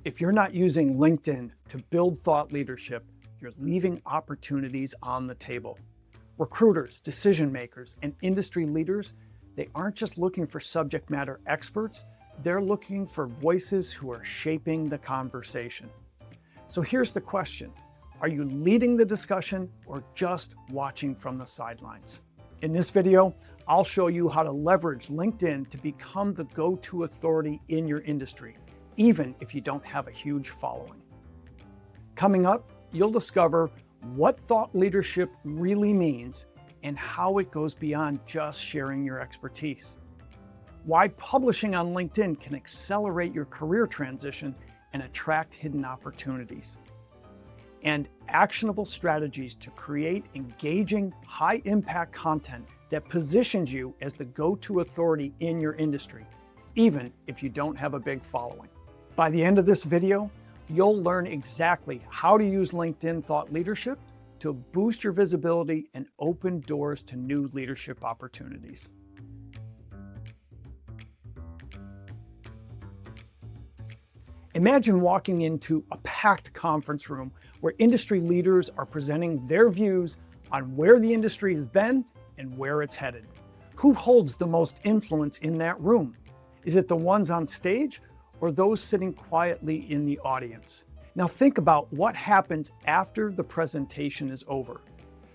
If you're not using LinkedIn to build thought leadership, you're leaving opportunities on the table. Recruiters, decision makers, and industry leaders, they aren't just looking for subject matter experts, they're looking for voices who are shaping the conversation. So here's the question. Are you leading the discussion or just watching from the sidelines? In this video, I'll show you how to leverage LinkedIn to become the go-to authority in your industry, even if you don't have a huge following. Coming up, you'll discover what thought leadership really means and how it goes beyond just sharing your expertise. Why publishing on LinkedIn can accelerate your career transition and attract hidden opportunities. And actionable strategies to create engaging, high-impact content that positions you as the go-to authority in your industry, even if you don't have a big following. By the end of this video, you'll learn exactly how to use LinkedIn thought leadership to boost your visibility and open doors to new leadership opportunities. Imagine walking into a packed conference room where industry leaders are presenting their views on where the industry has been and where it's headed. Who holds the most influence in that room? Is it the ones on stage or those sitting quietly in the audience? Now think about what happens after the presentation is over.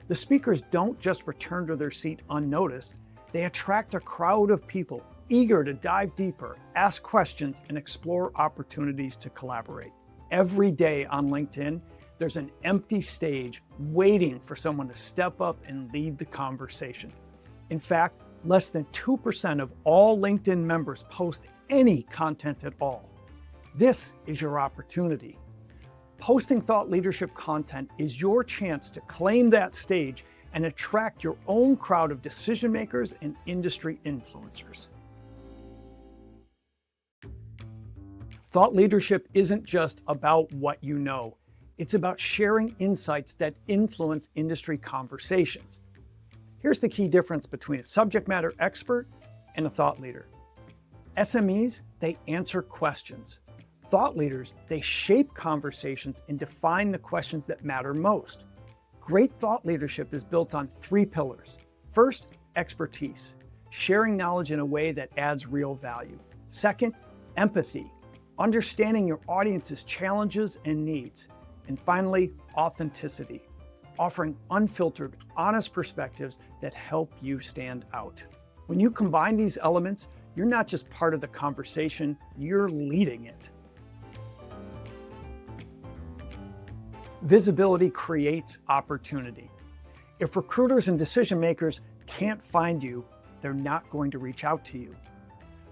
The speakers don't just return to their seat unnoticed, they attract a crowd of people eager to dive deeper, ask questions, and explore opportunities to collaborate. Every day on LinkedIn, there's an empty stage waiting for someone to step up and lead the conversation. In fact, less than 2% of all LinkedIn members post any content at all. This is your opportunity. Posting thought leadership content is your chance to claim that stage and attract your own crowd of decision makers and industry influencers. Thought leadership isn't just about what you know. It's about sharing insights that influence industry conversations. Here's the key difference between a subject matter expert and a thought leader. SMEs, they answer questions. Thought leaders, they shape conversations and define the questions that matter most. Great thought leadership is built on 3 pillars. First, expertise, sharing knowledge in a way that adds real value. Second, empathy, understanding your audience's challenges and needs. And finally, authenticity, offering unfiltered, honest perspectives that help you stand out. When you combine these elements, you're not just part of the conversation, you're leading it. Visibility creates opportunity. If recruiters and decision makers can't find you, they're not going to reach out to you.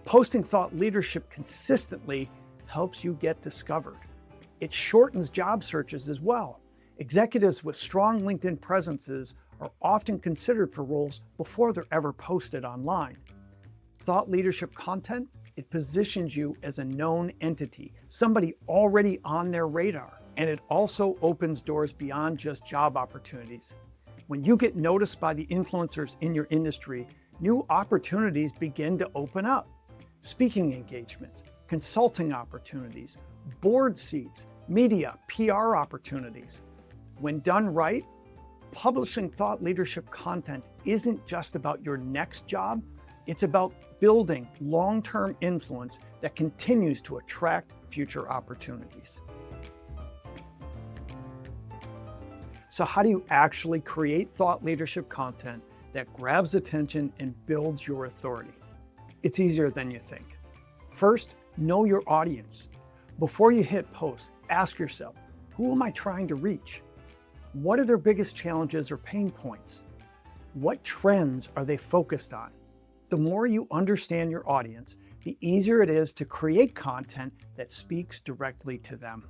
Posting thought leadership consistently helps you get discovered. It shortens job searches as well. Executives with strong LinkedIn presences are often considered for roles before they're ever posted online. Thought leadership content, it positions you as a known entity, somebody already on their radar. And it also opens doors beyond just job opportunities. When you get noticed by the influencers in your industry, new opportunities begin to open up. Speaking engagements, consulting opportunities, board seats, media, PR opportunities. When done right, publishing thought leadership content isn't just about your next job, it's about building long-term influence that continues to attract future opportunities. So how do you actually create thought leadership content that grabs attention and builds your authority? It's easier than you think. First, know your audience. Before you hit post, ask yourself, who am I trying to reach? What are their biggest challenges or pain points? What trends are they focused on? The more you understand your audience, the easier it is to create content that speaks directly to them.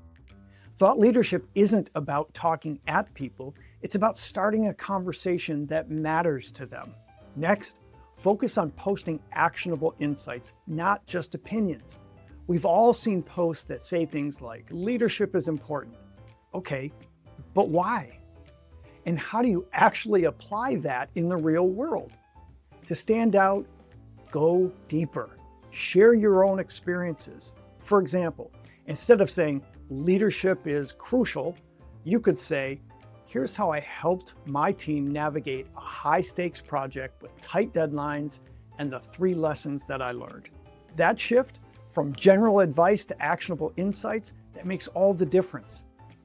Thought leadership isn't about talking at people, it's about starting a conversation that matters to them. Next, focus on posting actionable insights, not just opinions. We've all seen posts that say things like, leadership is important. Okay, but why? And how do you actually apply that in the real world? To stand out, go deeper. Share your own experiences. For example, Instead of saying leadership is crucial, you could say, here's how I helped my team navigate a high-stakes project with tight deadlines and the 3 lessons that I learned. That shift from general advice to actionable insights, that makes all the difference.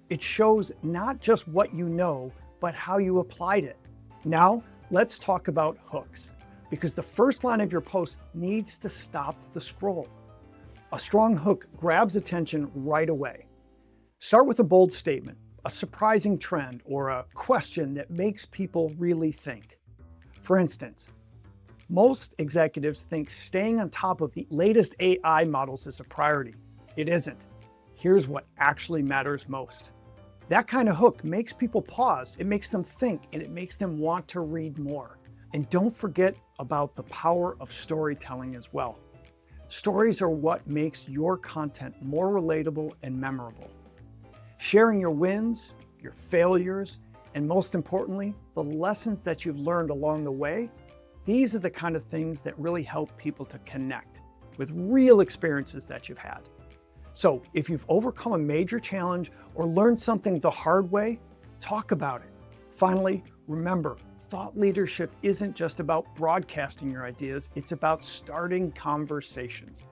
It shows not just what you know, but how you applied it. Now, let's talk about hooks, because the first line of your post needs to stop the scroll. A strong hook grabs attention right away. Start with a bold statement, a surprising trend, or a question that makes people really think. For instance, most executives think staying on top of the latest AI models is a priority. It isn't. Here's what actually matters most. That kind of hook makes people pause, it makes them think, and it makes them want to read more. And don't forget about the power of storytelling as well. Stories are what makes your content more relatable and memorable. Sharing your wins, your failures, and most importantly, the lessons that you've learned along the way, these are the kind of things that really help people to connect with real experiences that you've had. So if you've overcome a major challenge or learned something the hard way, talk about it. Finally, remember, thought leadership isn't just about broadcasting your ideas, it's about starting conversations.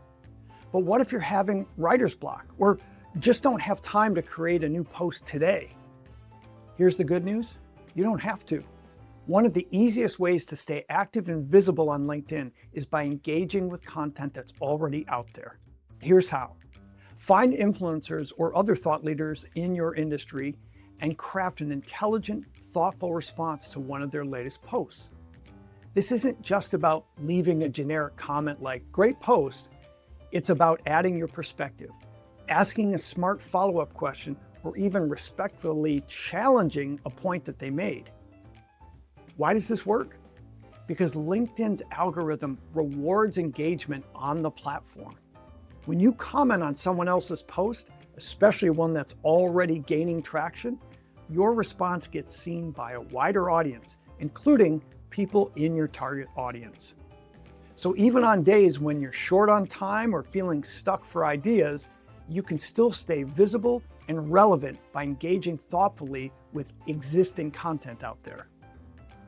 But what if you're having writer's block or just don't have time to create a new post today? Here's the good news, you don't have to. One of the easiest ways to stay active and visible on LinkedIn is by engaging with content that's already out there. Here's how. Find influencers or other thought leaders in your industry and craft an intelligent, thoughtful response to one of their latest posts. This isn't just about leaving a generic comment like, great post. It's about adding your perspective, asking a smart follow-up question, or even respectfully challenging a point that they made. Why does this work? Because LinkedIn's algorithm rewards engagement on the platform. When you comment on someone else's post, especially one that's already gaining traction, your response gets seen by a wider audience, including people in your target audience. So even on days when you're short on time or feeling stuck for ideas, you can still stay visible and relevant by engaging thoughtfully with existing content out there.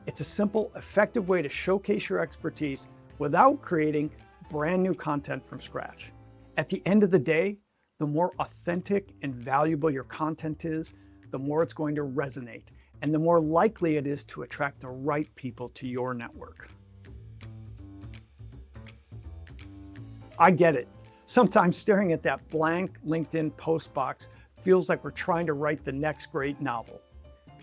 It's a simple, effective way to showcase your expertise without creating brand new content from scratch. At the end of the day, the more authentic and valuable your content is, the more it's going to resonate, and the more likely it is to attract the right people to your network. I get it. Sometimes staring at that blank LinkedIn post box feels like we're trying to write the next great novel.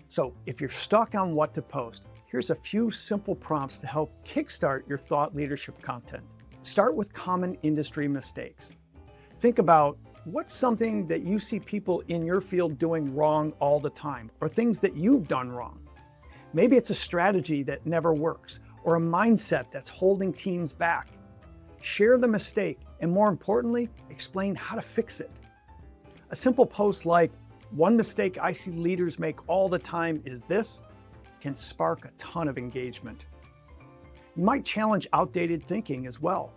So if you're stuck on what to post, here's a few simple prompts to help kickstart your thought leadership content. Start with common industry mistakes. Think about what's something that you see people in your field doing wrong all the time, or things that you've done wrong. Maybe it's a strategy that never works, or a mindset that's holding teams back. Share the mistake, and more importantly, explain how to fix it. A simple post like, "One mistake I see leaders make all the time is this," can spark a ton of engagement. You might challenge outdated thinking as well.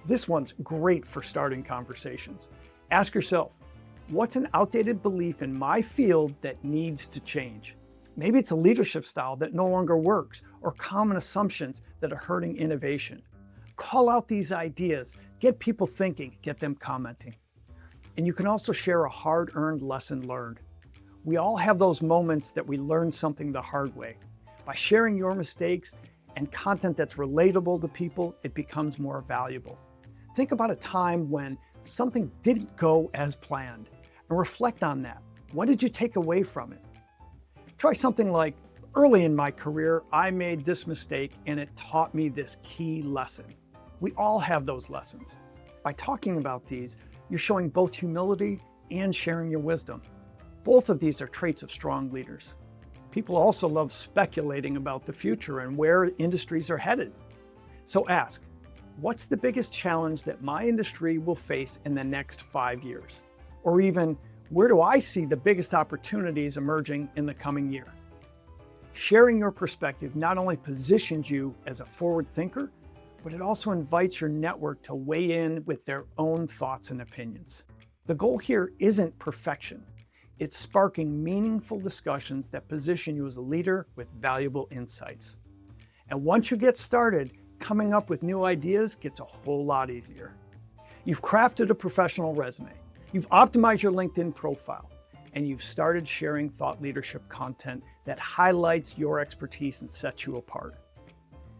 This one's great for starting conversations. Ask yourself, what's an outdated belief in my field that needs to change? Maybe it's a leadership style that no longer works, or common assumptions that are hurting innovation. Call out these ideas, get people thinking, get them commenting. And you can also share a hard-earned lesson learned. We all have those moments that we learn something the hard way. By sharing your mistakes and content that's relatable to people, it becomes more valuable. Think about a time when something didn't go as planned and reflect on that. What did you take away from it? Try something like, early in my career, I made this mistake and it taught me this key lesson. We all have those lessons. By talking about these, you're showing both humility and sharing your wisdom. Both of these are traits of strong leaders. People also love speculating about the future and where industries are headed. So ask, what's the biggest challenge that my industry will face in the next 5 years? Or even, where do I see the biggest opportunities emerging in the coming year? Sharing your perspective not only positions you as a forward thinker, but it also invites your network to weigh in with their own thoughts and opinions. The goal here isn't perfection. It's sparking meaningful discussions that position you as a leader with valuable insights. And once you get started, coming up with new ideas gets a whole lot easier. You've crafted a professional resume, you've optimized your LinkedIn profile, and you've started sharing thought leadership content that highlights your expertise and sets you apart.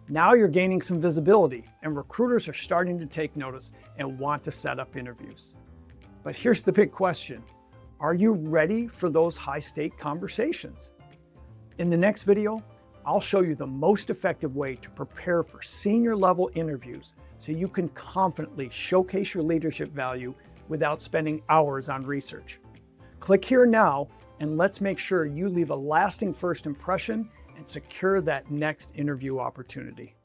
Now you're gaining some visibility, and recruiters are starting to take notice and want to set up interviews. But here's the big question. Are you ready for those high-stake conversations? In the next video, I'll show you the most effective way to prepare for senior-level interviews so you can confidently showcase your leadership value without spending hours on research. Click here now, and let's make sure you leave a lasting first impression and secure that next interview opportunity.